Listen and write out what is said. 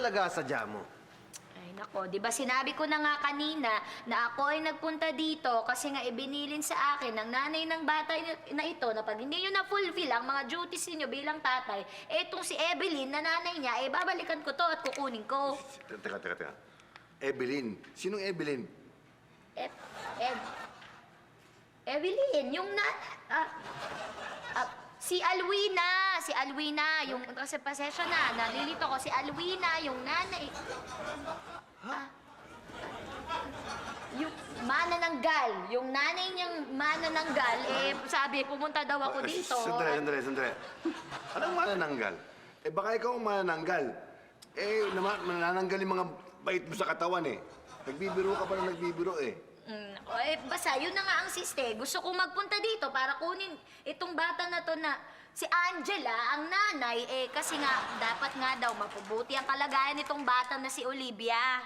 talaga sadya mo? Ay, nako, di ba sinabi ko na nga kanina na ako ay nagpunta dito kasi nga ibinilin sa akin ng nanay ng bata na ito na pag hindi nyo na-fulfill ang mga duties niyo bilang tatay, etong si Evelyn na nanay niya, eh babalikan ko to at kukunin ko. Teka. Evelyn. Sinong Evelyn? Evelyn, yung si Alwina, yung kasi pasensya na, nalilito ko, si Alwina, yung nanay. Yung manananggal, yung nanay niyang manananggal, eh sabi, pumunta daw ako dito. Sandali. Anong manananggal? Eh baka ikaw ang manananggal. Eh, manananggal yung mga bait mo sa katawan eh. Nagbibiro ka pa na nagbibiro eh. Basta yun na nga ang siste. Gusto kong magpunta dito para kunin itong bata na to na si Angela, ang nanay, eh kasi nga dapat nga daw mapabuti ang kalagayan nitong bata na si Olivia.